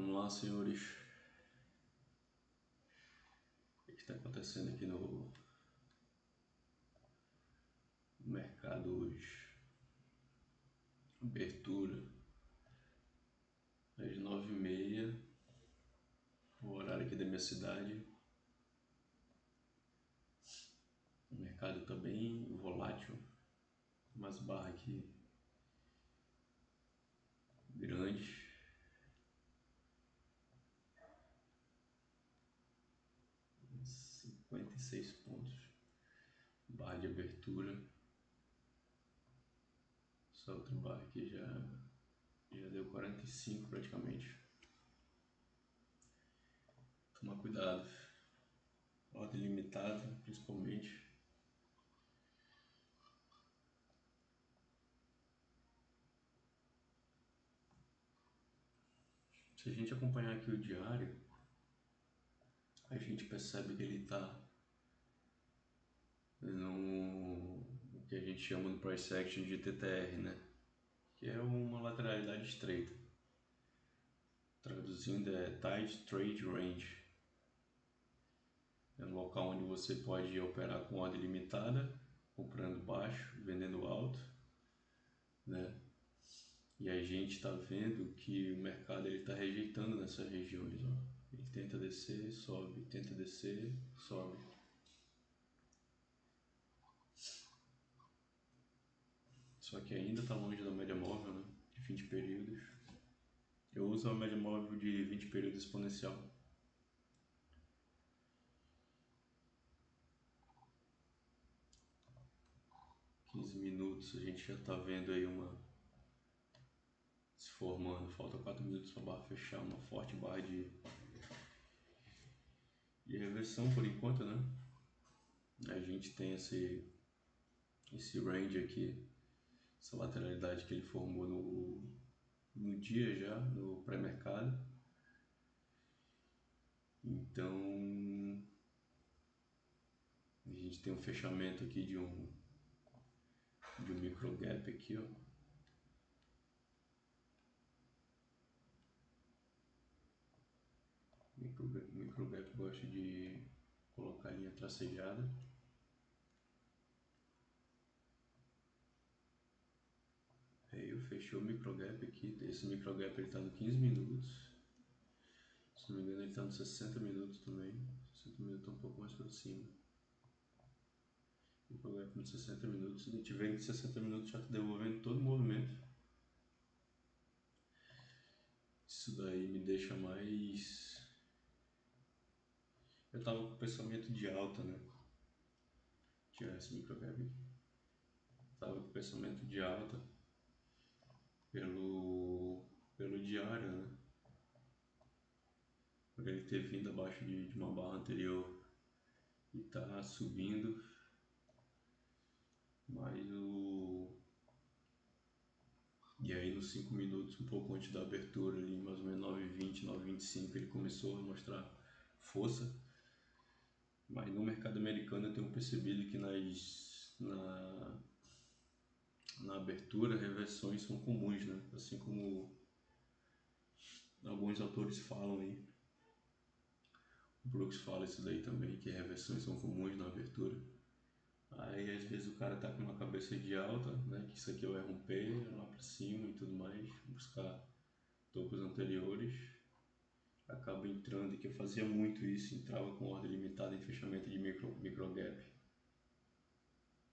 Vamos lá, senhores. O que está acontecendo aqui no mercado hoje? Abertura às 9h30, o horário aqui da minha cidade. O mercado está bem volátil, umas barras aqui grandes. $56, barra de abertura. Essa outra barra aqui já deu 45 praticamente. Toma cuidado, ordem limitada principalmente. Se a gente acompanhar aqui o diário, a gente percebe que ele está no que a gente chama no price action de TTR, né? Que é uma lateralidade estreita. Traduzindo é Tight Trade Range. É um local onde você pode operar com ordem limitada, comprando baixo, vendendo alto, né? E a gente está vendo que o mercado está rejeitando nessas regiões. Ó. Ele tenta descer, sobe, tenta descer, sobe. Só que ainda está longe da média móvel, né? De 20 períodos. Eu uso a média móvel de 20 períodos exponencial. $15, a gente já está vendo aí uma se formando. Falta 4 minutos para a barra fechar, uma forte barra de reversão por enquanto, né? A gente tem esse range aqui, essa lateralidade que ele formou no dia já, no pré-mercado. Então a gente tem um fechamento aqui de um micro gap aqui, ó. Micro gap gosta de colocar a linha tracejada. Aí eu fechei o micro gap aqui. Esse micro gap ele está no 15 minutos. Se não me engano ele está nos 60 minutos também. 60 minutos está um pouco mais para cima. Micro gap nos 60 minutos. Se a gente vê em 60 minutos já está devolvendo todo o movimento. Isso daí me deixa mais... Eu estava com o pensamento de alta, né? Tirar esse micro gap aqui. Estava com o pensamento de alta pelo diário, né? Por ele ter vindo abaixo de uma barra anterior e tá subindo, mas e aí nos 5 minutos, um pouco antes da abertura ali, mais ou menos 9h20, 9h25, ele começou a mostrar força. Mas no mercado americano eu tenho percebido que na abertura reversões são comuns, né? Assim como alguns autores falam aí. O Brooks fala isso daí também, que reversões são comuns na abertura. Aí às vezes o cara tá com uma cabeça de alta, né? Que isso aqui vai romper lá pra cima e tudo mais, buscar topos anteriores. Acaba entrando, que eu fazia muito isso, entrava com ordem limitada em fechamento de micro gap.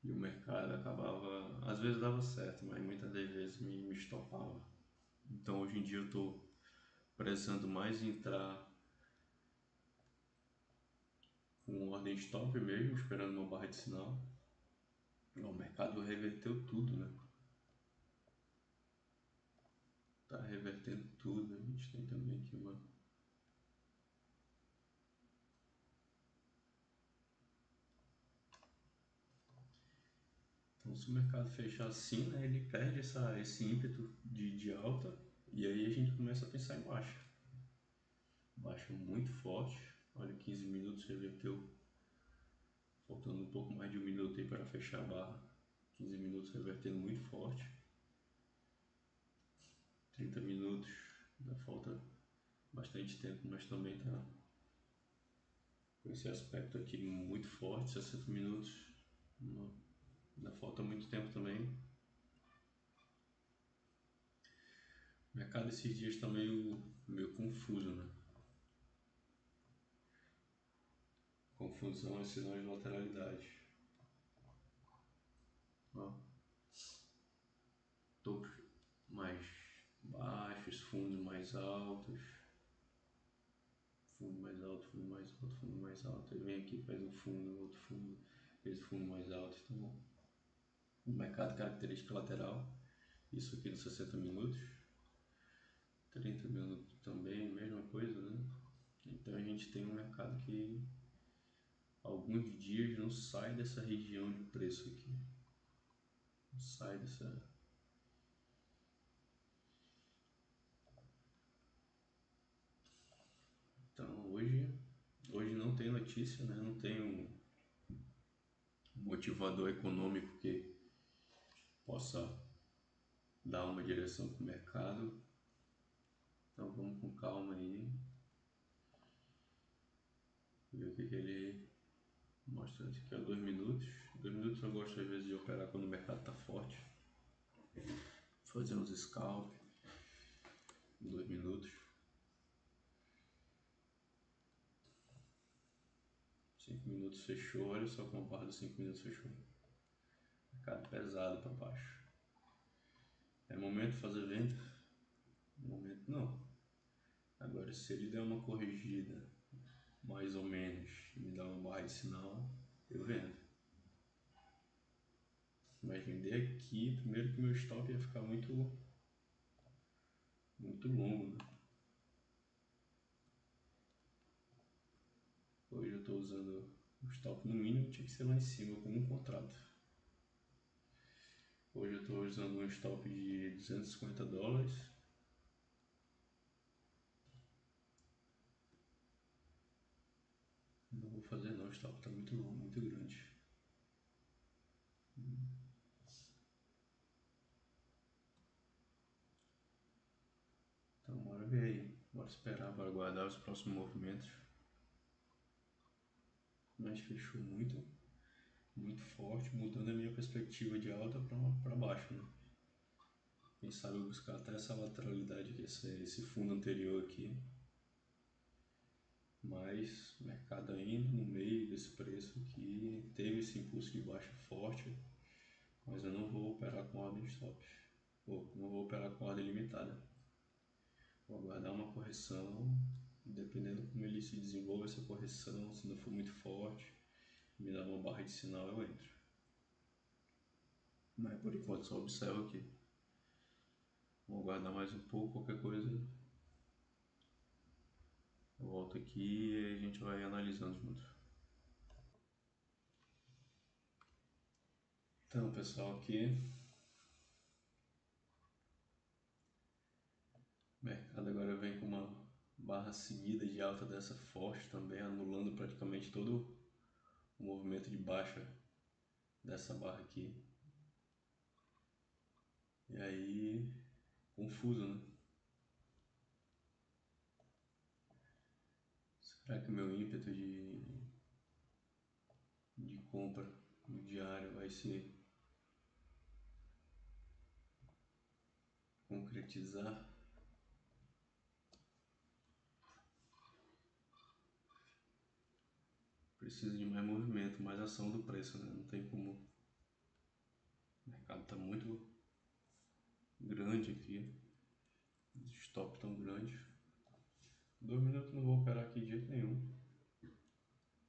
E o mercado acabava, às vezes dava certo, mas muitas das vezes me estopava. Então hoje em dia eu estou prezando mais em entrar com ordem stop mesmo, esperando uma barra de sinal. O mercado reverteu tudo, né? Tá revertendo tudo. A gente tem também aqui uma... Então se o mercado fechar assim, né, ele perde esse ímpeto de alta e aí a gente começa a pensar em baixa. Baixa muito forte. Olha, 15 minutos reverteu. Faltando um pouco mais de 1 minuto aí para fechar a barra. 15 minutos revertendo muito forte. 30 minutos, ainda falta bastante tempo, mas também tá com esse aspecto aqui muito forte, 60 minutos. Ainda falta muito tempo também. O mercado esses dias está meio confuso, né? Confusão é sinal de lateralidade. Ó, topos mais baixos, fundos mais altos, fundo mais alto, fundo mais alto, fundo mais alto. Aí vem aqui, faz um fundo, outro fundo, esse fundo mais alto. Então, o mercado característica lateral, isso aqui nos 60 minutos, 30 minutos também, mesma coisa, né? Então a gente tem um mercado que alguns dias não sai dessa região de preço aqui. Não sai dessa. Então hoje não tem notícia, né? Não tem um motivador econômico que possa dar uma direção para o mercado. Então vamos com calma aí. Ver o que ele mostra aqui, 2 minutos. 2 minutos eu gosto às vezes de operar quando o mercado está forte. Fazer uns scalp. 2 minutos. 5 minutos fechou, olha só como a barra dos 5 minutos fechou. Mercado pesado para baixo. É momento de fazer venda? Momento não. Agora se ele der uma corrigida, mais ou menos, e me dá uma barra de sinal, eu vendo. Mas vender aqui, primeiro que meu stop ia ficar muito longo, né? Hoje eu estou usando o stop no mínimo, tinha que ser lá em cima com um contrato. Hoje eu estou usando um stop de $250. Não vou fazer não, o stop está muito longo, muito grande. Então bora ver aí, bora esperar, bora aguardar os próximos movimentos. Mas fechou muito forte, mudando a minha perspectiva de alta para baixo, né? Quem sabe eu buscar até essa lateralidade, que esse fundo anterior aqui. Mas o mercado ainda no meio desse preço aqui, teve esse impulso de baixa forte, mas eu não vou operar com ordem stop, não vou operar com ordem limitada. Vou aguardar uma correção, dependendo como ele se desenvolve essa correção, se não for muito forte, me dá uma barra de sinal, eu entro. Mas por enquanto só observo aqui. Vou aguardar mais um pouco, qualquer coisa eu volto aqui e a gente vai analisando junto. Então pessoal, aqui o mercado agora vem com uma barra seguida de alta dessa forte também, anulando praticamente todo o movimento de baixa dessa barra aqui. E aí, confuso, né? Será que o meu ímpeto de compra no diário vai se concretizar? Precisa de mais movimento, mais ação do preço, né? Não tem como. O mercado está muito grande aqui, os stop tão grande. 2 minutos não vou operar aqui de jeito nenhum. Não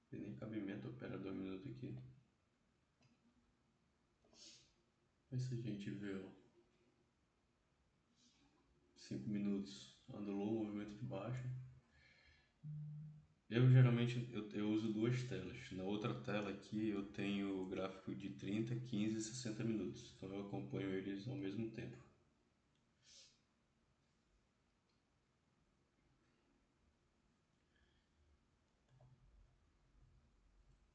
tem nem cabimento operar 2 minutos aqui. Mas se a gente vê, ó, 5 minutos, anulou o movimento de baixa. Eu geralmente eu uso duas telas. Na outra tela aqui eu tenho o gráfico de 30, 15 e 60 minutos. Então eu acompanho eles ao mesmo tempo.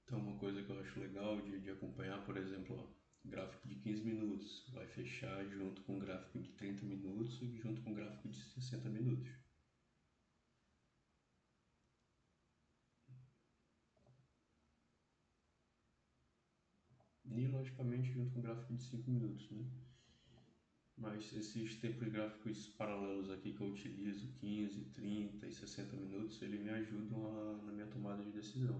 Então uma coisa que eu acho legal de acompanhar, por exemplo, ó, gráfico de 15 minutos vai fechar junto com o gráfico de 30 minutos e junto com o gráfico de 60 minutos. E logicamente junto com o gráfico de 5 minutos, né? Mas esses tempos gráficos paralelos aqui que eu utilizo, 15, 30 e 60 minutos, ele me ajudam na minha tomada de decisão.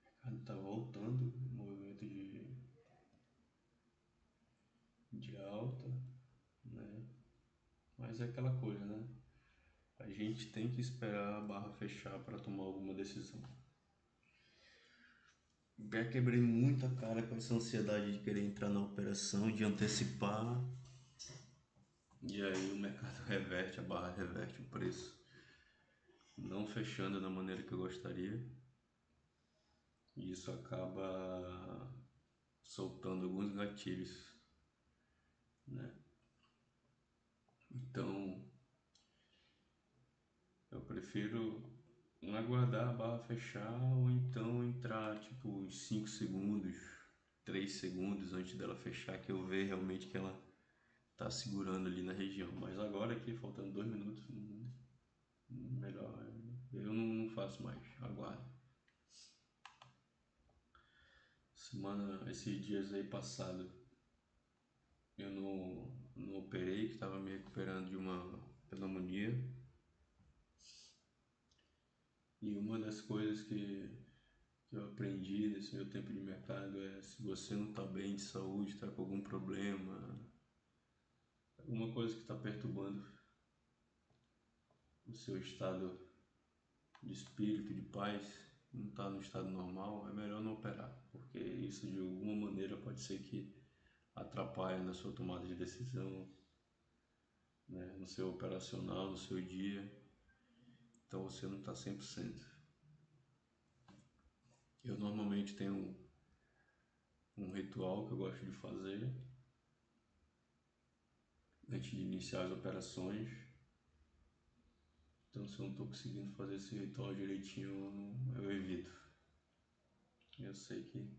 O mercado está voltando, movimento de alta, né? Mas é aquela coisa, né? A gente tem que esperar a barra fechar para tomar alguma decisão. Já quebrei muita cara com essa ansiedade de querer entrar na operação, de antecipar. E aí o mercado reverte, a barra reverte o preço, não fechando da maneira que eu gostaria. E isso acaba soltando alguns gatilhos, né? Então eu prefiro aguardar a barra fechar ou então entrar tipo uns 5 segundos, 3 segundos antes dela fechar, que eu ver realmente que ela tá segurando ali na região. Mas agora aqui, faltando 2 minutos, melhor eu não faço mais, aguardo. Esses dias aí passado, eu não operei, que estava me recuperando de uma pneumonia. E uma das coisas que eu aprendi nesse meu tempo de mercado é: se você não está bem de saúde, está com algum problema, alguma coisa que está perturbando o seu estado de espírito, de paz, não está no estado normal, é melhor não operar, porque isso de alguma maneira pode ser que atrapalhe na sua tomada de decisão, né, no seu operacional, no seu dia, então você não está 100%. Eu normalmente tenho um ritual que eu gosto de fazer antes de iniciar as operações. Então, se eu não estou conseguindo fazer esse ritual direitinho, eu evito. Eu sei que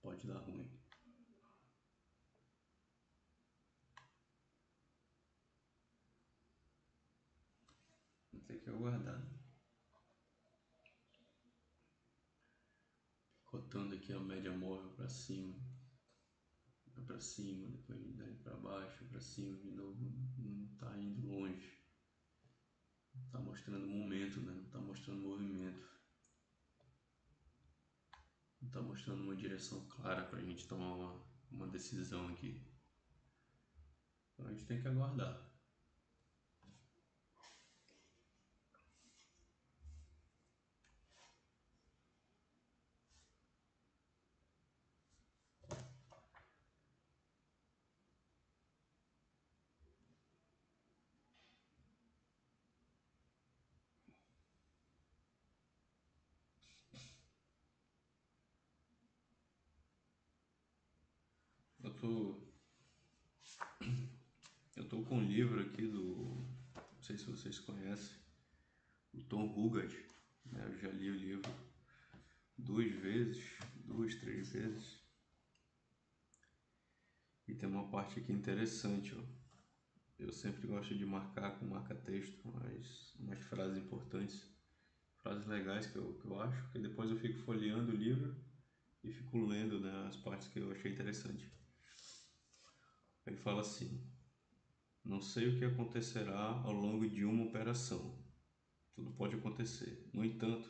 pode dar ruim. Vou ter que aguardar. Cotando aqui a média móvel para cima, depois daí para baixo, para cima de novo, não está indo longe. Não está mostrando momento, né? Não está mostrando movimento. Não está mostrando uma direção clara para a gente tomar uma decisão aqui. Então a gente tem que aguardar. Eu tô, eu tô com um livro aqui não sei se vocês conhecem, o Tom Huggard, né? Eu já li o livro 2 vezes, 2, 3 vezes. E tem uma parte aqui interessante, ó. Eu sempre gosto de marcar com marca-texto umas frases importantes, frases legais que eu acho, que depois eu fico folheando o livro e fico lendo, né, as partes que eu achei interessante. Ele fala assim: não sei o que acontecerá ao longo de uma operação. Tudo pode acontecer. No entanto,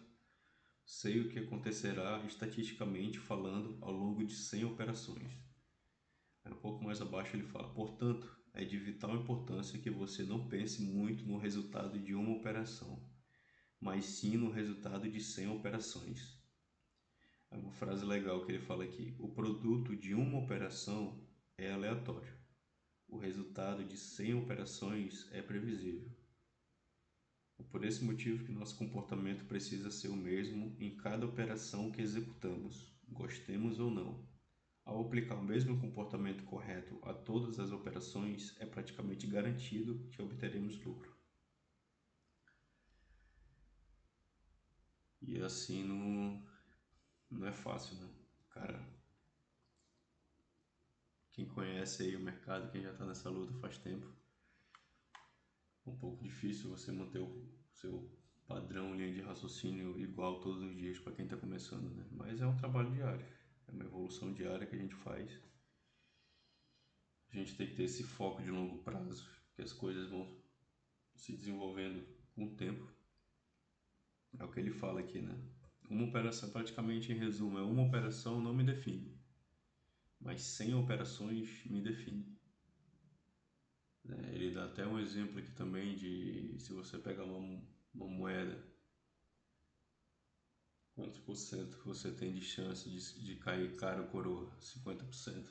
sei o que acontecerá estatisticamente falando ao longo de 100 operações. Aí um pouco mais abaixo ele fala: portanto, é de vital importância que você não pense muito no resultado de uma operação, mas sim no resultado de 100 operações. É uma frase legal que ele fala aqui: o produto de uma operação é aleatório. O resultado de 100 operações é previsível. É por esse motivo que nosso comportamento precisa ser o mesmo em cada operação que executamos, gostemos ou não. Ao aplicar o mesmo comportamento correto a todas as operações, é praticamente garantido que obteremos lucro. E assim não é fácil, né? Cara, quem conhece aí o mercado, quem já está nessa luta faz tempo, é um pouco difícil você manter o seu padrão, linha de raciocínio igual todos os dias para quem está começando, né? Mas é um trabalho diário, é uma evolução diária que a gente faz. A gente tem que ter esse foco de longo prazo, que as coisas vão se desenvolvendo com o tempo. É o que ele fala aqui, né? Uma operação, praticamente em resumo, é uma operação não me define, mas 100 operações me define. Ele dá até um exemplo aqui também de se você pegar uma moeda, quantos por cento você tem de chance de cair cara ou coroa? 50%.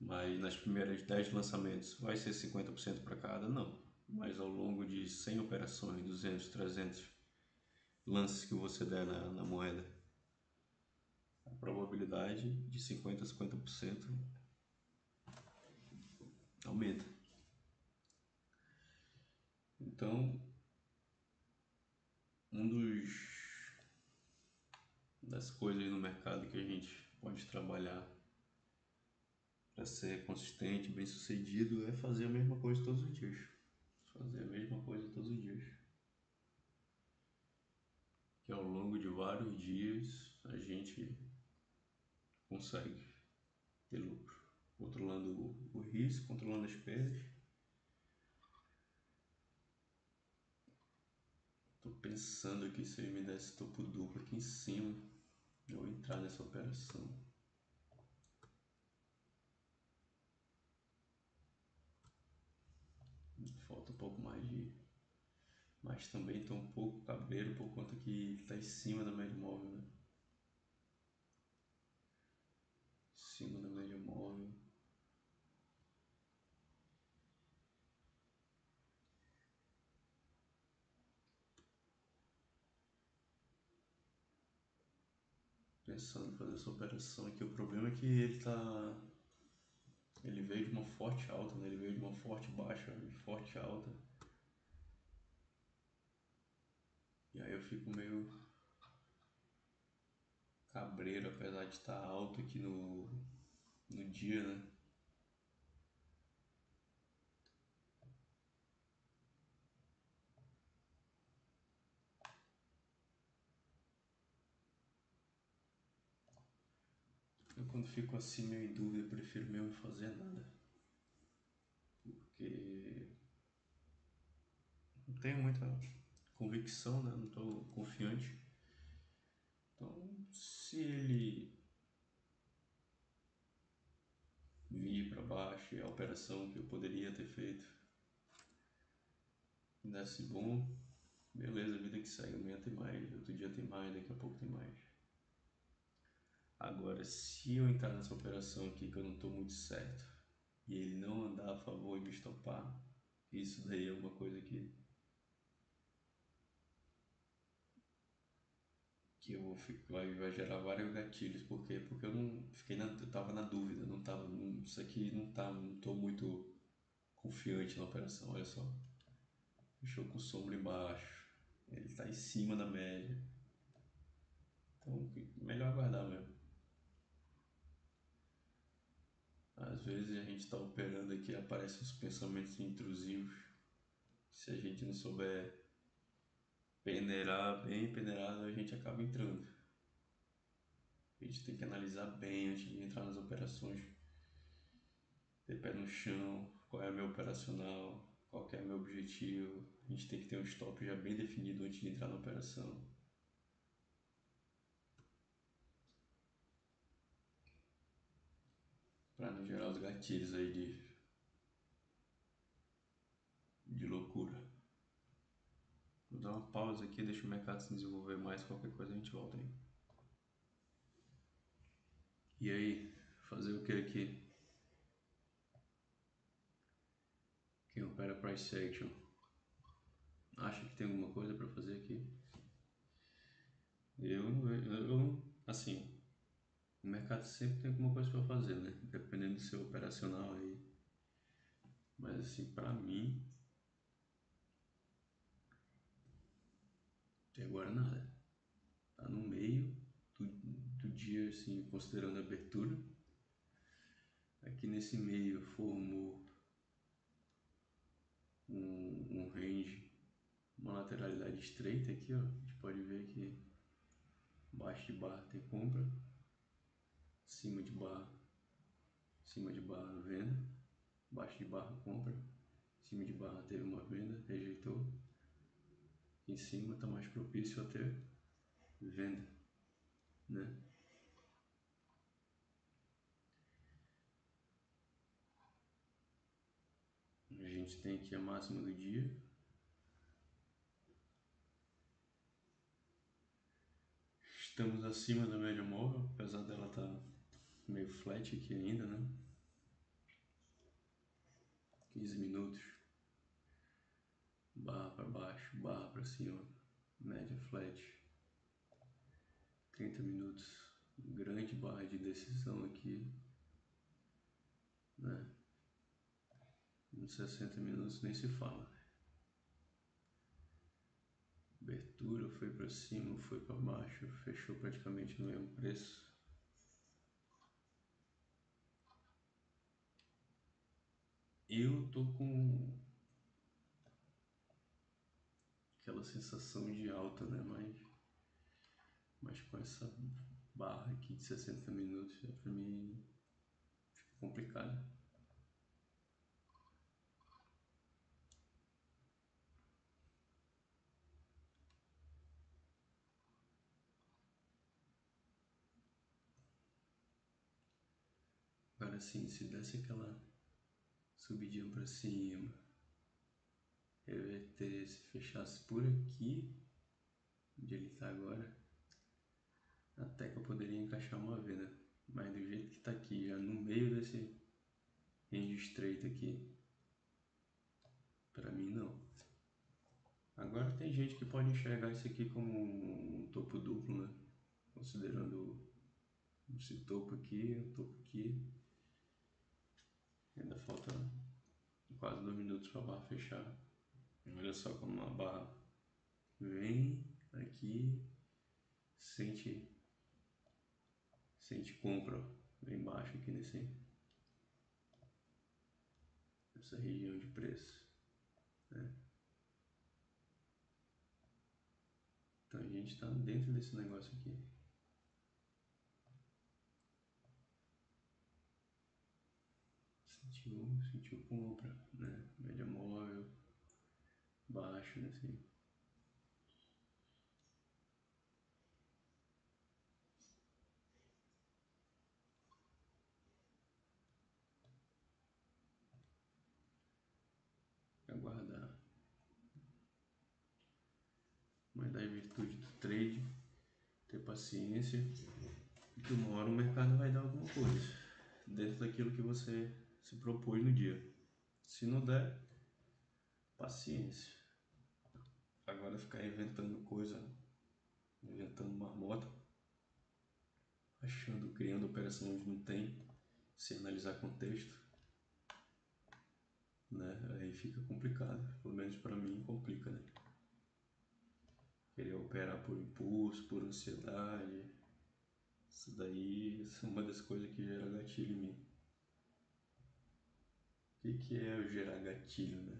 Mas nas primeiras 10 lançamentos vai ser 50% para cada? Não. Mas ao longo de 100 operações, 200, 300 lances que você der na moeda, a probabilidade de 50 a 50% aumenta. Então, das coisas no mercado que a gente pode trabalhar para ser consistente, bem sucedido, é fazer a mesma coisa todos os dias. Fazer a mesma coisa todos os dias. Que ao longo de vários dias a gente consegue ter lucro. Controlando o risco, controlando as perdas. Tô pensando aqui se ele me desse topo duplo aqui em cima, eu entrar nessa operação. Falta um pouco mais de... Mas também tô um pouco cabreiro por conta que tá em cima da média móvel, né? Em cima da média móvel. Pensando em fazer essa operação aqui. O problema é que ele veio de uma forte alta, né? Ele veio de uma forte baixa e forte alta. E aí eu fico meio cabreiro, apesar de estar alto aqui no dia, né? Eu quando fico assim meio em dúvida, eu prefiro mesmo fazer nada. Porque não tenho muita convicção, né? Não estou confiante. Então, se ele vir para baixo e a operação que eu poderia ter feito desse bom, beleza, vida que segue. Amanhã tem mais, outro dia tem mais, daqui a pouco tem mais. Agora, se eu entrar nessa operação aqui que eu não estou muito certo e ele não andar a favor e me estopar, isso daí é uma coisa que eu vou ficar, vai gerar vários gatilhos. Por quê? Porque eu tava na dúvida, isso aqui não tô muito confiante na operação. Olha só, fechou com sombra embaixo, ele está em cima da média, então melhor aguardar mesmo. Às vezes a gente está operando aqui e aparecem os pensamentos intrusivos. Se a gente não souber peneirar bem peneirado, a gente acaba entrando. A gente tem que analisar bem antes de entrar nas operações. Ter pé no chão, qual é o meu operacional, qual que é o meu objetivo. A gente tem que ter um stop já bem definido antes de entrar na operação. Para não gerar os gatilhos aí de loucura. Vou dar uma pausa aqui, deixa o mercado se desenvolver mais, qualquer coisa a gente volta aí. E aí, fazer o que aqui? Quem opera price action acha que tem alguma coisa para fazer aqui? Assim, o mercado sempre tem alguma coisa para fazer, né? Dependendo do seu operacional aí. Mas assim, para mim, até agora nada. Tá no meio do dia, assim, considerando a abertura. Aqui nesse meio formou um range, uma lateralidade estreita aqui, ó. A gente pode ver que baixo de barra tem compra, cima de barra venda, baixo de barra compra, cima de barra teve uma venda, rejeitou, em cima está mais propício a ter venda, né? A gente tem aqui a máxima do dia. Estamos acima da média móvel, apesar dela estar meio flat aqui ainda, né? 15 minutos, barra para baixo, barra para cima, média flat. 30 minutos, grande barra de decisão aqui, né? Nos 60 minutos nem se fala. Abertura foi para cima, foi para baixo, fechou praticamente no mesmo preço. Eu tô com aquela sensação de alta, né? Mas com essa barra aqui de 60 minutos, para mim fica complicado. Agora sim, se desse aquela subidinha para cima, revertesse, fechasse por aqui, onde ele está agora, até que eu poderia encaixar uma venda. Mas do jeito que está aqui, já no meio desse range estreito aqui, para mim não. Agora tem gente que pode enxergar isso aqui como um topo duplo, né? Considerando esse topo aqui, o topo aqui. Ainda falta quase 2 minutos para a barra fechar. Olha só como uma barra vem aqui, sente compra, ó, bem baixo aqui nessa região de preço, né? Então a gente está dentro desse negócio aqui. Sentiu compra, né? Média móvel, baixo, né? Assim. Aguardar. Mas da virtude do trade, ter paciência, que uma hora o mercado vai dar alguma coisa dentro daquilo que você se propôs no dia. Se não der, paciência. Agora ficar inventando coisa, inventando marmota, achando, criando operação onde não tem, sem analisar contexto, né? Aí fica complicado. Pelo menos para mim complica, né? Querer operar por impulso, por ansiedade, isso daí é uma das coisas que gera gatilho em mim. O que é gerar gatilho, né?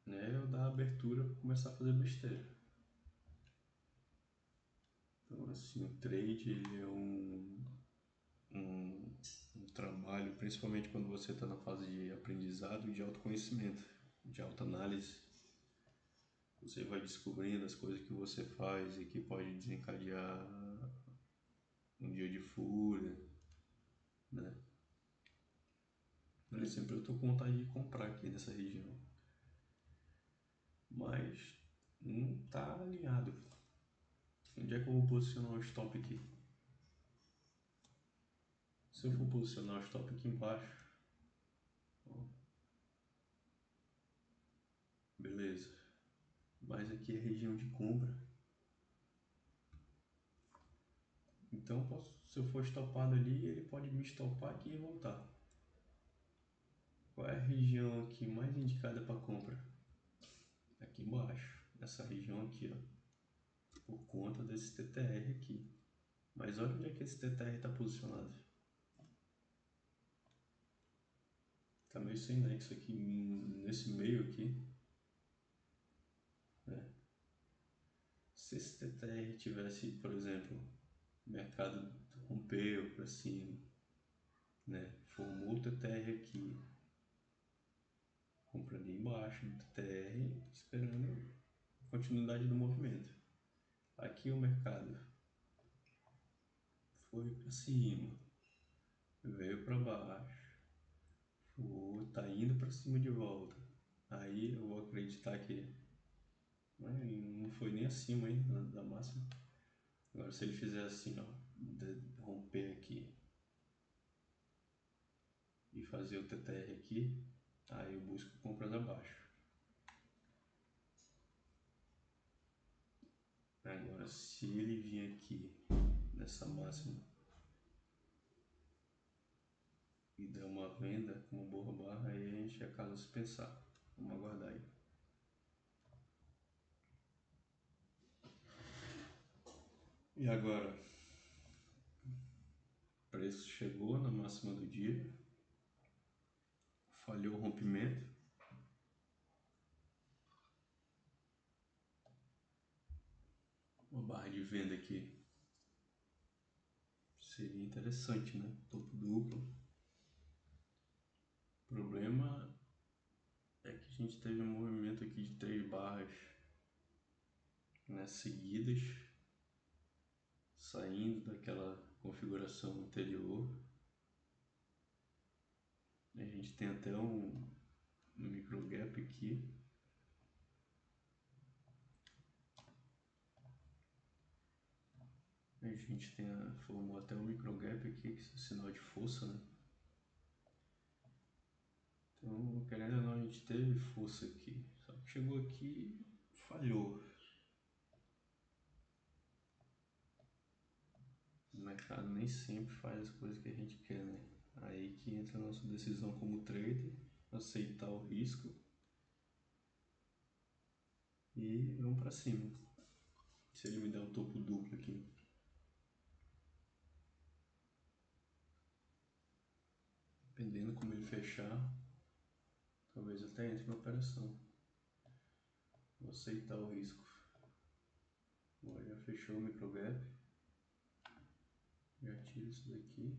É eu dar abertura para começar a fazer besteira. Então, assim, o trade ele é um trabalho, principalmente quando você está na fase de aprendizado e de autoconhecimento, de autoanálise. Você vai descobrindo as coisas que você faz e que pode desencadear um dia de fúria, né? Por exemplo, eu estou com vontade de comprar aqui nessa região, mas não está alinhado. Onde é que eu vou posicionar o stop aqui? Se eu for posicionar o stop aqui embaixo, ó, beleza, mas aqui é região de compra. Então, se eu for estopado ali, ele pode me estopar aqui e voltar. Qual é a região aqui mais indicada para compra? Aqui embaixo, nessa região aqui, ó, por conta desse TTR aqui. Mas olha onde é que esse TTR está posicionado. Está meio sem nexo aqui, nesse meio aqui. né? Se esse TTR tivesse, por exemplo, o mercado rompeu para cima, né? Formou o TTR aqui, compraria embaixo do TTR, esperando a continuidade do movimento. Aqui o mercado foi para cima, veio para baixo, tá indo para cima de volta. Aí eu vou acreditar que não foi nem acima hein, da máxima. Agora se ele fizer assim, ó, romper aqui e fazer o TTR aqui, aí eu busco compras abaixo. Agora se ele vir aqui nessa máxima e der uma venda com uma boa barra, aí a gente acaba se pensar. Vamos aguardar aí. E agora, o preço chegou na máxima do dia, falhou o rompimento. Uma barra de venda aqui seria interessante, né? Topo duplo. O problema é que a gente teve um movimento aqui de 3 barras, né, seguidas, saindo daquela configuração anterior. A gente tem até um micro gap aqui. A gente formou até um micro gap aqui, que é sinal de força, né? Então, querendo ou não, a gente teve força aqui. Só que chegou aqui e falhou. O mercado nem sempre faz as coisas que a gente quer, né? Aí que entra a nossa decisão como trader, aceitar o risco e vamos para cima. Se ele me der um topo duplo aqui, dependendo como ele fechar, talvez até entre na operação. Vou aceitar o risco. Agora já fechou o micro gap. Já tiro isso daqui.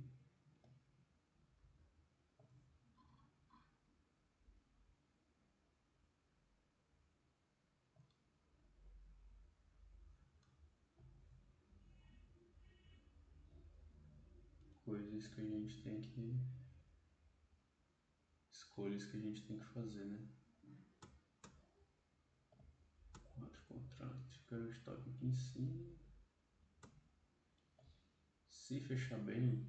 Coisas que a gente tem que... Escolhas que a gente tem que fazer, né? 4 contratos. Quero o stop aqui em cima. Se fechar bem,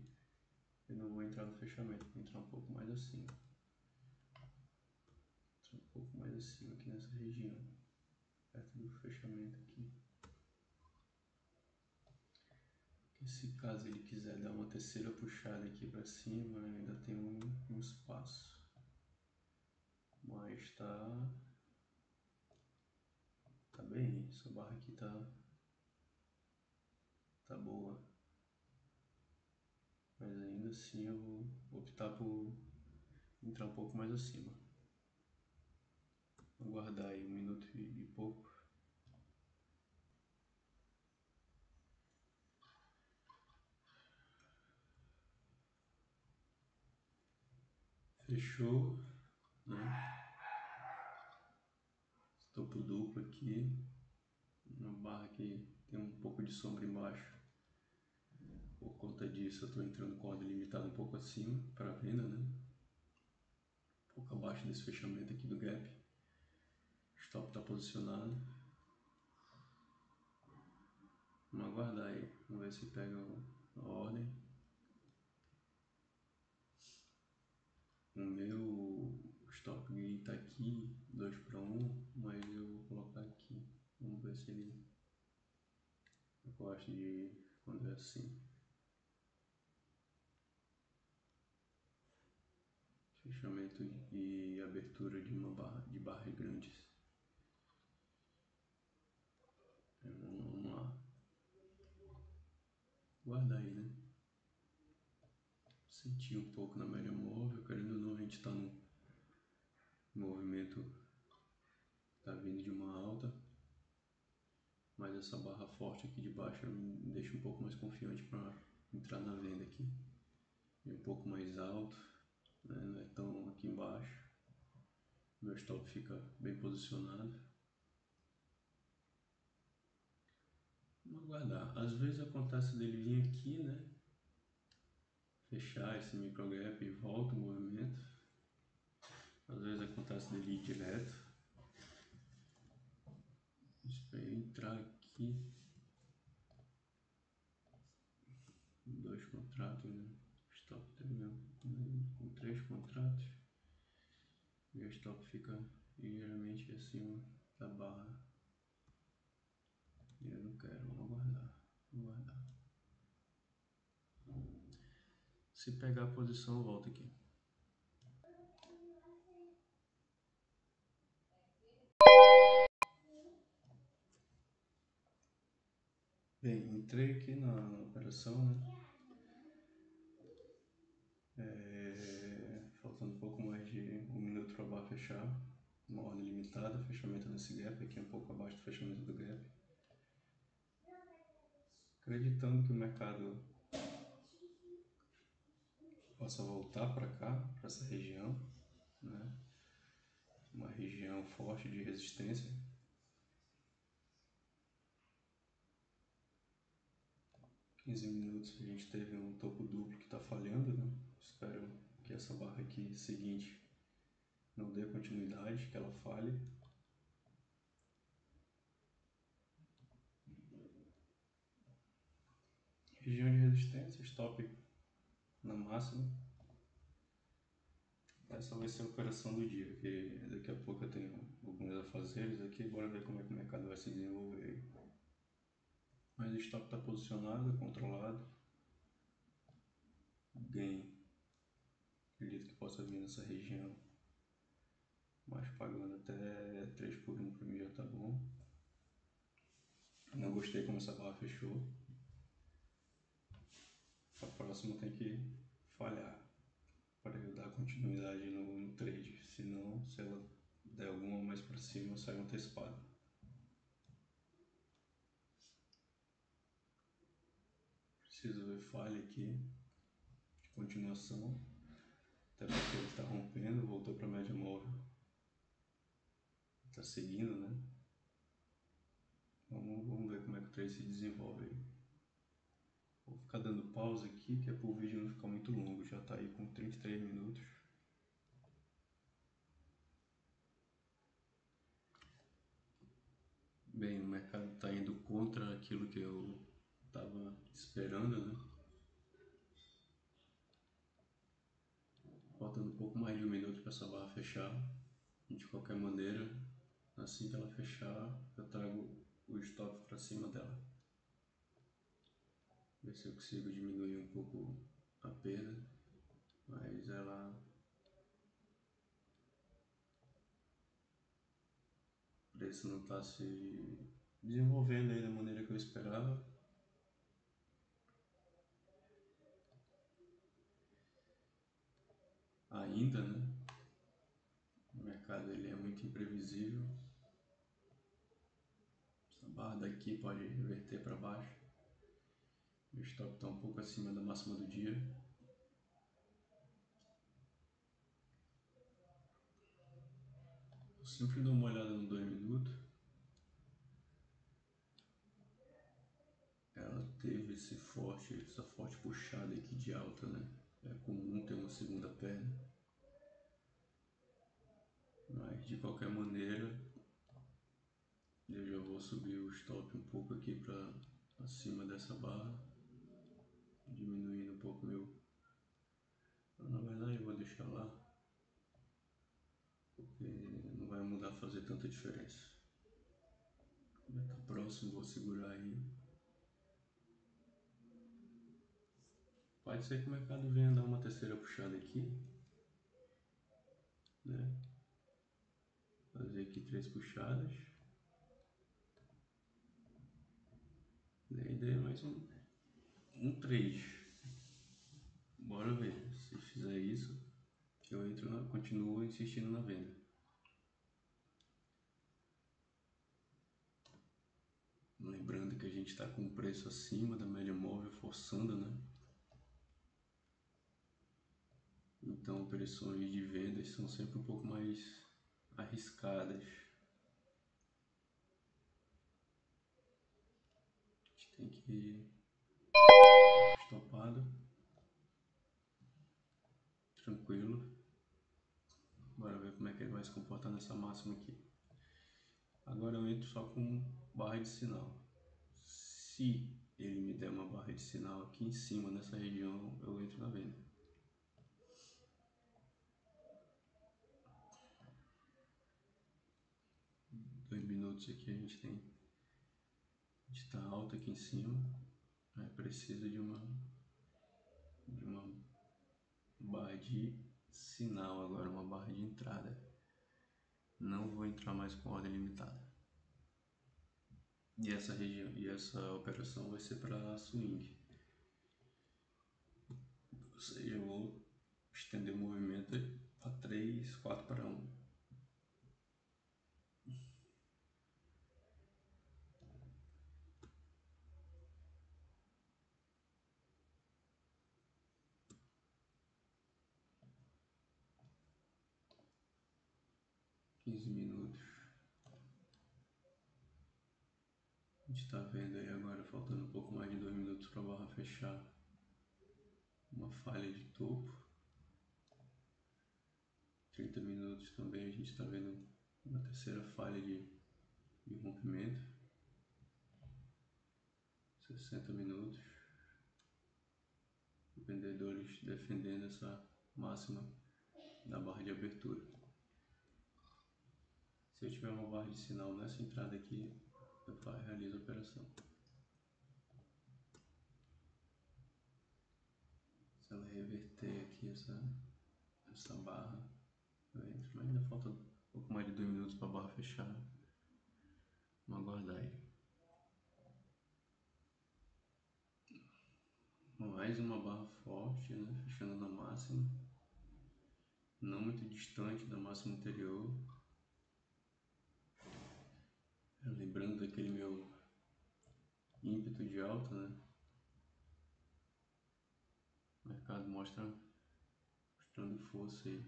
eu não vou entrar no fechamento, vou entrar um pouco mais acima. Um pouco mais acima aqui nessa região, perto do fechamento aqui. Porque se caso ele quiser dar uma terceira puxada aqui para cima, ainda tem um espaço. Mas tá bem, essa barra aqui tá boa. Mas ainda assim eu vou optar por entrar um pouco mais acima. Aguardar aí 1 minuto e pouco. Fechou, né? Topo duplo aqui. Uma barra que tem um pouco de sombra embaixo. Por conta disso eu estou entrando com ordem limitada um pouco acima para venda, né? Um pouco abaixo desse fechamento aqui do gap. O stop está posicionado. Vamos aguardar aí, vamos ver se pega a ordem. O meu stop gain está aqui, 2 para 1, mas eu vou colocar aqui. Vamos ver se ele... Eu gosto de quando é assim. Fechamento e abertura de barras grandes. Vamos lá. Guardar aí, né? Sentir um pouco na média móvel, querendo ou não, a gente está no movimento, tá vindo de uma alta. essa barra forte aqui de baixo me deixa um pouco mais confiante para entrar na venda aqui. E um pouco mais alto, né? Não é tão aqui embaixo. Meu stop fica bem posicionado. Vamos aguardar. Às vezes acontece dele vir aqui, né? Fechar esse micro gap e volta o movimento. Às vezes acontece dele ir direto. Espera eu entrar aqui. 2 contratos, né? Stop terminando com 3 contratos. E o stop fica ligeiramente acima da barra. E eu não quero, vamos aguardar. Vamos aguardar. Se pegar a posição, eu volto aqui. Bem, entrei aqui na operação, né? Faltando um pouco mais de 1 minuto para a barra fechar. Uma ordem limitada, fechamento desse gap aqui um pouco abaixo do fechamento do gap. Acreditando que o mercado possa voltar para cá, para essa região, né? Uma região forte de resistência. Em 15 minutos a gente teve um topo duplo que está falhando, né? Espero que essa barra aqui seguinte não dê continuidade, que ela falhe. Região de resistência, stop na máxima. Essa vai ser a operação do dia, que daqui a pouco eu tenho alguns afazeres aqui, bora ver como é que o mercado vai se desenvolver aí. Mas o stop está posicionado, controlado. Gain, acredito que possa vir nessa região, mas pagando até 3 por 1 para mim já está bom. Não gostei como essa barra fechou. A próxima tem que falhar para eu dar continuidade no trade, senão se ela der alguma mais para cima eu saio antecipado. Preciso ver falha aqui de continuação, até porque ele está rompendo, voltou para a média móvel, está seguindo, né? Vamos ver como é que o trade se desenvolve aí. Vou ficar dando pausa aqui, que é para o vídeo não ficar muito longo, já está aí com 33 minutos. Bem, o mercado está indo contra aquilo que eu estava esperando, né? Faltando um pouco mais de 1 minuto para essa barra fechar. De qualquer maneira, assim que ela fechar, eu trago o stop para cima dela. Ver se eu consigo diminuir um pouco a perda, mas ela o preço não está se desenvolvendo aí da maneira que eu esperava. Ainda, né? O mercado ele é muito imprevisível. Essa barra daqui pode reverter para baixo. O stop está um pouco acima da máxima do dia. Eu sempre dou uma olhada no 2 minutos. Ela teve essa forte puxada aqui de alta, né? É comum ter uma segunda perna. Mas de qualquer maneira, eu já vou subir o stop um pouco aqui para acima dessa barra, diminuindo um pouco meu. Na verdade eu vou deixar lá, porque não vai mudar fazer tanta diferença. Já tá próximo, vou segurar aí. Pode ser que o mercado venha dar uma terceira puxada aqui, né? Fazer aqui 3 puxadas. E daí mais um trade. Bora ver. Se fizer isso, eu continuo insistindo na venda. Lembrando que a gente está com um preço acima da média móvel, forçando, né? Então, operações de vendas são sempre um pouco mais arriscadas. A gente tem que ir estopado, tranquilo. Bora ver como é que ele vai se comportar nessa máxima aqui. Agora eu entro só com barra de sinal. Se ele me der uma barra de sinal aqui em cima nessa região, eu entro na venda. Dois minutos aqui a gente está alto aqui em cima, né? Precisa de uma barra de sinal agora, uma barra de entrada. Não vou entrar mais com ordem limitada. E essa região e essa operação vai ser para swing. Ou seja, eu vou estender o movimento para 3, 4 para 1. Minutos. A gente está vendo aí agora, faltando um pouco mais de 2 minutos para a barra fechar. Uma falha de topo. 30 minutos também a gente está vendo uma terceira falha de rompimento. 60 minutos. Vendedores defendendo essa máxima da barra de abertura. Se eu tiver uma barra de sinal nessa entrada aqui, eu realizo a operação. Se ela reverter aqui essa barra, eu entro. Mas ainda falta um pouco mais de 2 minutos para a barra fechar. Vamos aguardar aí. Mais uma barra forte, né? Fechando na máxima. Não muito distante da máxima anterior. Lembrando daquele meu ímpeto de alta, né? O mercado mostrando força aí.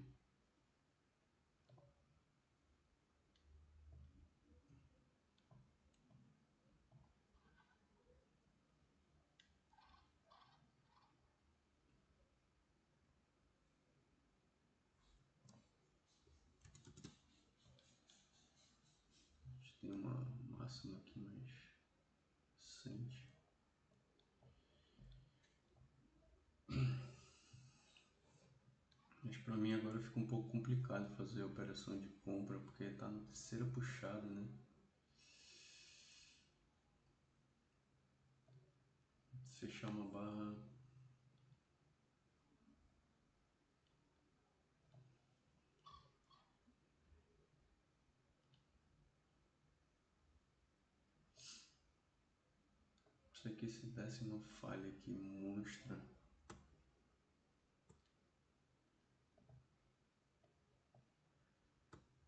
A gente tem uma máxima aqui mais recente. Mas para mim agora fica um pouco complicado fazer a operação de compra, porque está na terceira puxada, né? Fechar uma barra. Isso aqui, se desse uma falha aqui monstra.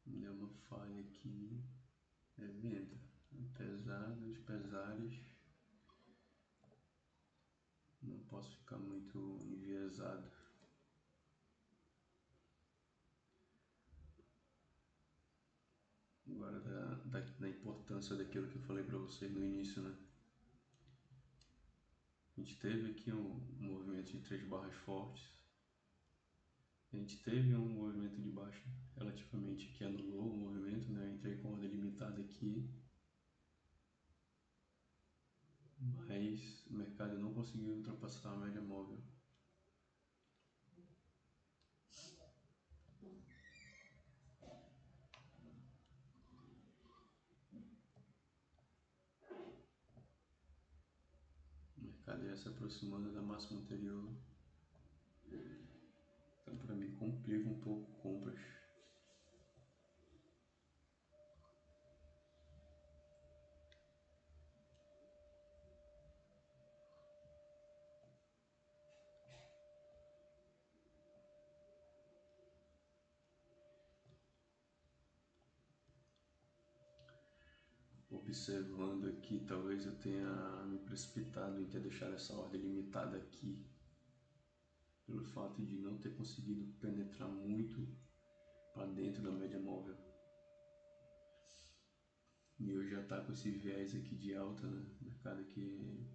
Deu uma falha aqui. É venda. Apesar dos pesares, não posso ficar muito enviesado. Agora da importância daquilo que eu falei para vocês no início, né? A gente teve aqui um movimento de 3 barras fortes. A gente teve um movimento de baixa relativamente que anulou o movimento, né? Eu entrei com ordem limitada aqui, mas o mercado não conseguiu ultrapassar a média móvel. O mercado ia se aproximando da máxima anterior. Então, para mim, complica um pouco compras. Observando aqui, talvez eu tenha me precipitado em ter deixado essa ordem limitada aqui, pelo fato de não ter conseguido penetrar muito para dentro da média móvel. E hoje já está com esse viés aqui de alta, né? Mercado aqui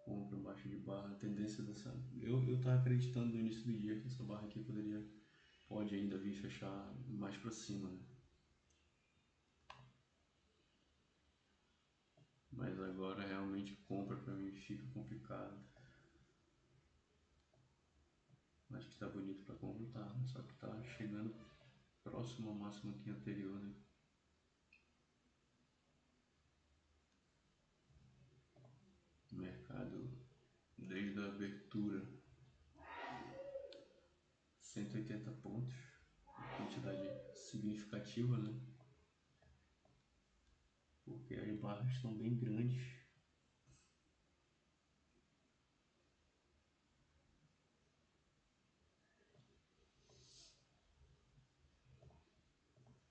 compra baixo de barra, a tendência dessa... Eu estava acreditando no início do dia que essa barra aqui pode ainda vir fechar mais para cima, né? Mas agora realmente compra para mim fica complicado. Acho que está bonito para comprar, né? Só que está chegando próximo ao máximo aqui anterior, né? Mercado desde a abertura 180 pontos, quantidade significativa, né? Porque as barras estão bem grandes.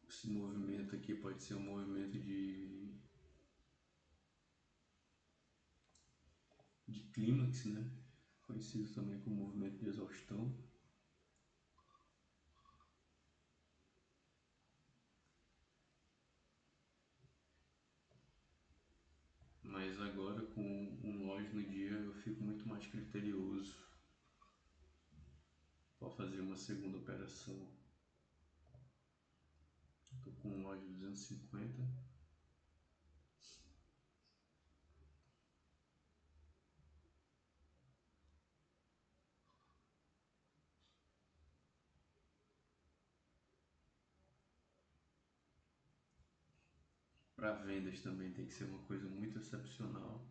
Esse movimento aqui pode ser um movimento de clímax, né? Conhecido também como movimento de exaustão. Mas agora com um lote no dia eu fico muito mais criterioso para fazer uma segunda operação. Estou com um lote de 250. Para vendas também tem que ser uma coisa muito excepcional,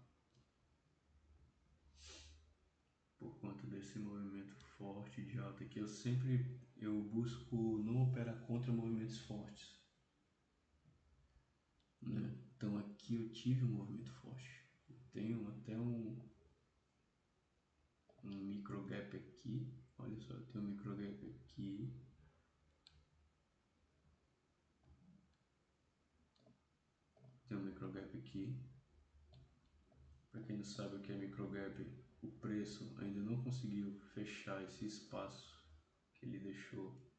por conta desse movimento forte de alta que eu busco não operar contra movimentos fortes, né? Então aqui eu tive um movimento forte, eu tenho até um micro gap aqui, olha só, eu tenho um micro gap aqui, tem um micro gap aqui. Para quem não sabe o que é micro gap, o preço ainda não conseguiu fechar esse espaço que ele deixou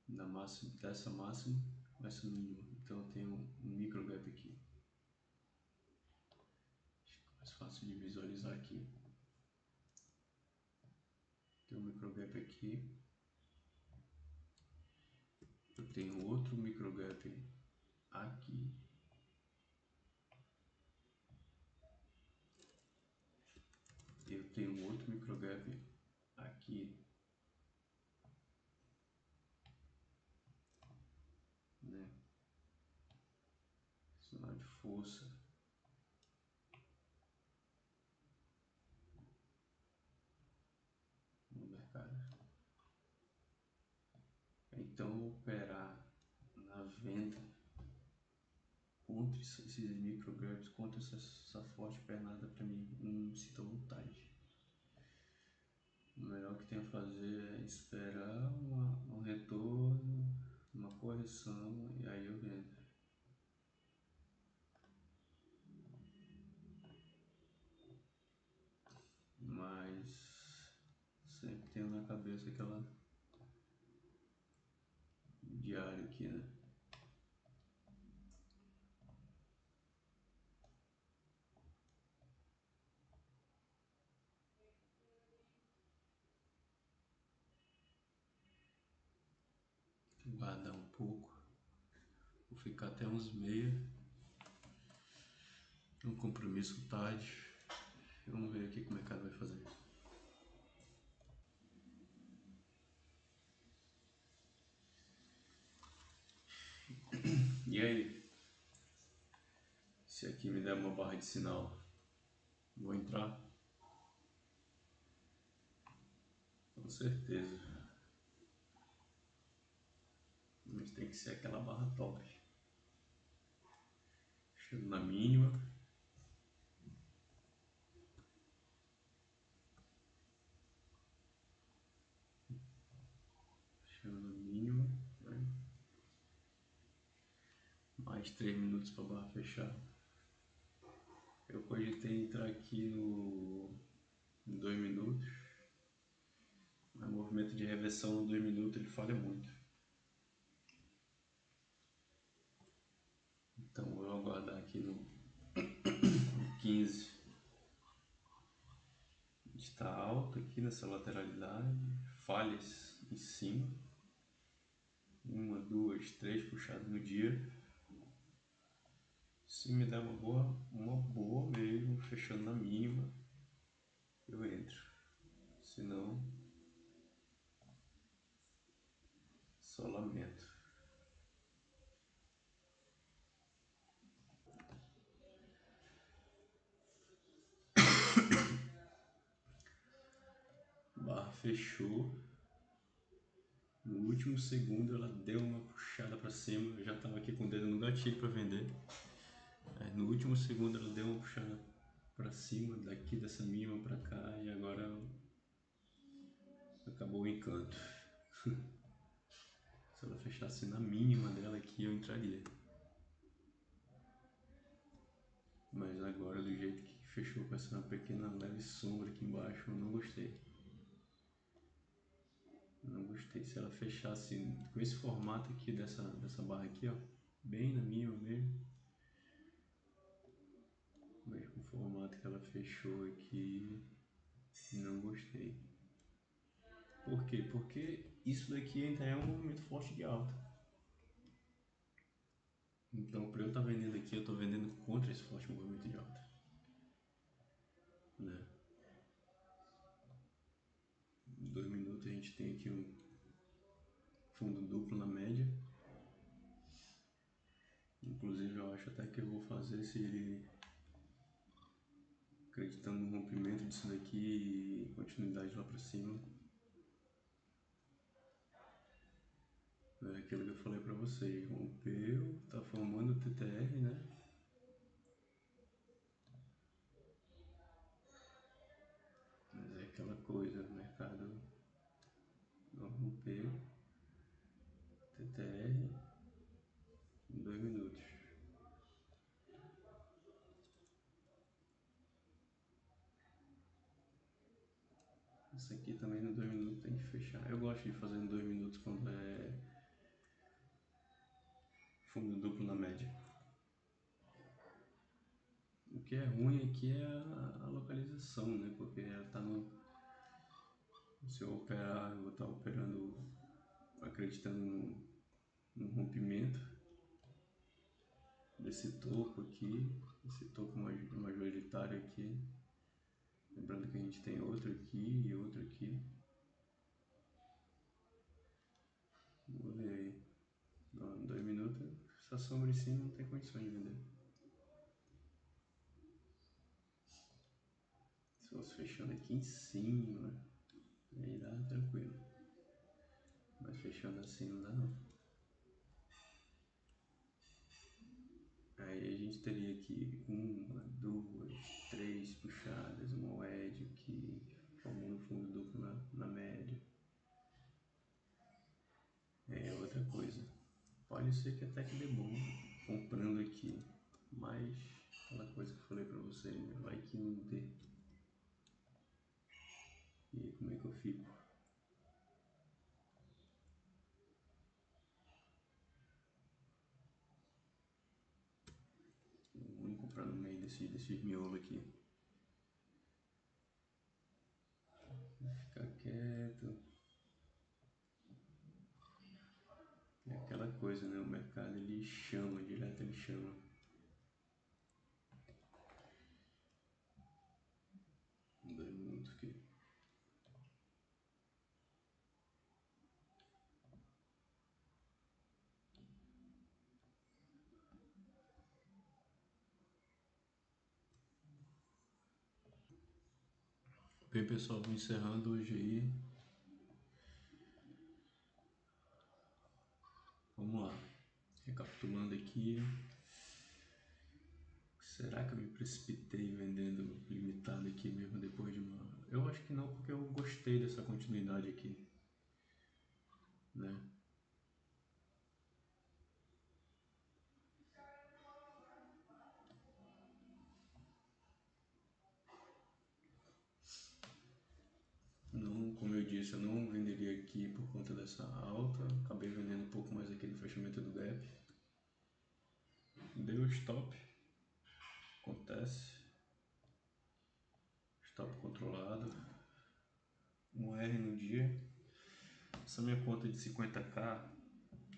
na máxima, dessa máxima com essa mínima. Então eu tenho um micro gap aqui. Fica mais fácil de visualizar aqui. Tem um micro gap aqui. Eu tenho outro micro gap aqui. Eu tenho outro micro gap aqui, né? Sinal de força. No mercado. Então operar na venda contra esses micro gaps, contra essa forte pernada, para mim não me sinto à vontade. O melhor que tem a fazer é esperar um retorno, uma correção e aí eu vendo. Mas sempre tenho na cabeça aquela diário aqui, né? Guardar um pouco, vou ficar até uns meia, um compromisso tarde. Vamos ver aqui como é que o mercado vai fazer. E aí? Se aqui me der uma barra de sinal, vou entrar? Com certeza. Mas tem que ser aquela barra top. Chego na mínima. Chego na mínima. Né? Mais mais 3 minutos para a barra fechar. Eu cogitei entrar aqui no 2 minutos, mas o movimento de reversão no 2 minutos ele falha muito. Então vou aguardar aqui no 15. Está alto aqui nessa lateralidade, falhas em cima, 1, 2, 3 puxadas no dia. Se me der uma boa mesmo, fechando na mínima, eu entro. Se não, só lamento. Barra fechou. No último segundo ela deu uma puxada para cima. Eu já estava aqui com o dedo no gatilho para vender. No último segundo ela deu uma puxada para cima, daqui dessa mínima para cá, e agora acabou o encanto. Se ela fechasse na mínima dela aqui, eu entraria. Mas agora, do jeito que fechou com essa pequena leve sombra aqui embaixo, eu não gostei. Não gostei. Se ela fechasse com esse formato aqui dessa barra aqui, ó, bem na mínima mesmo. Mas com o formato que ela fechou aqui, não gostei. Por quê? Porque isso daqui ainda é um movimento forte de alta. Então, para eu estar vendendo aqui, eu estou vendendo contra esse forte movimento de alta. Né? Em 2 minutos a gente tem aqui um fundo duplo na média. Inclusive eu acho até que eu vou fazer se ele acreditando no rompimento disso daqui e continuidade lá para cima. É aquilo que eu falei para vocês, rompeu, tá formando o TTR, né? Mas é aquela coisa, o mercado não rompeu, TTR em 2 minutos. Isso aqui também no 2 minutos tem que fechar. Eu gosto de fazer em 2 minutos quando é fundo duplo na média. O que é ruim aqui é a localização, né? Porque ela tá no... Se eu operar, eu vou estar operando acreditando no rompimento desse topo aqui, esse topo majoritário aqui. Lembrando que a gente tem outro aqui e outro aqui. Vou ver aí. Em 2 minutos, essa sombra em cima não tem condições de vender. Se fosse fechando aqui em cima, aí dá tranquilo. Mas fechando assim não dá não. Aí a gente teria aqui 1, 2, 3 puxadas, uma wedge aqui, formando fundo duplo na média. É outra coisa. Pode ser que até que dê bom comprando aqui, mas aquela coisa que eu falei pra você, vai que não dê. E aí como é que eu fico? Vamos comprar no meio desses miolos aqui. Ficar quieto. É aquela coisa, né? O mercado ele chama, direto ele chama. Em 2 minutos aqui. Bem, pessoal, vou encerrando hoje aí. Vamos lá. Recapitulando aqui. Será que eu me precipitei vendendo limitado aqui mesmo depois de uma... Eu acho que não, porque eu gostei dessa continuidade aqui, né? como eu disse, eu não venderia aqui por conta dessa alta. Acabei vendendo um pouco mais aqui no fechamento do gap. Deu stop. Acontece. Stop controlado. Um R no dia. Essa minha conta de 50k,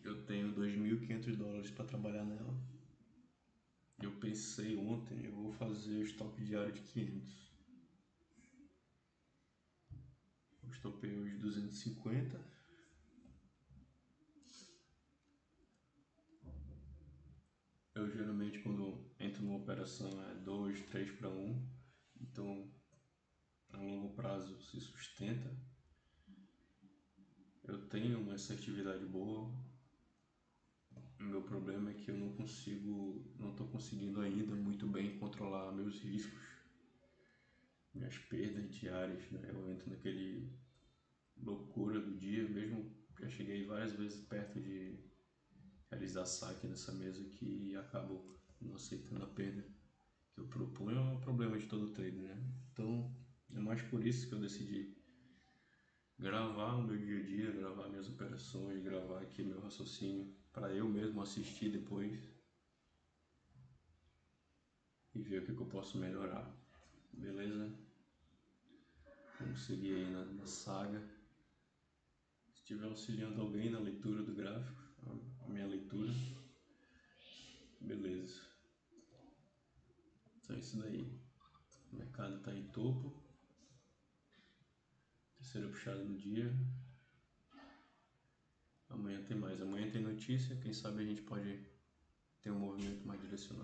eu tenho $2.500 para trabalhar nela. Eu pensei ontem, eu vou fazer o stop diário de 500. Eu estopei hoje 250. Eu geralmente quando entro numa operação é 2, 3 para 1. Então a longo prazo se sustenta. Eu tenho uma assertividade boa. O meu problema é que eu não estou conseguindo ainda muito bem controlar meus riscos, minhas perdas diárias, né? Eu entro naquele loucura do dia, mesmo já cheguei várias vezes perto de realizar saque nessa mesa que acabo não aceitando a perda que eu proponho. É um problema de todo trader, né? Então é mais por isso que eu decidi gravar o meu dia a dia, gravar minhas operações, gravar aqui meu raciocínio para eu mesmo assistir depois e ver o que eu posso melhorar, beleza? Vamos seguir aí na saga. Se estiver auxiliando alguém na leitura do gráfico, a minha leitura, beleza. Então é isso daí. O mercado está em topo. Terceira puxada do dia. Amanhã tem mais. Amanhã tem notícia. Quem sabe a gente pode ter um movimento mais direcionado.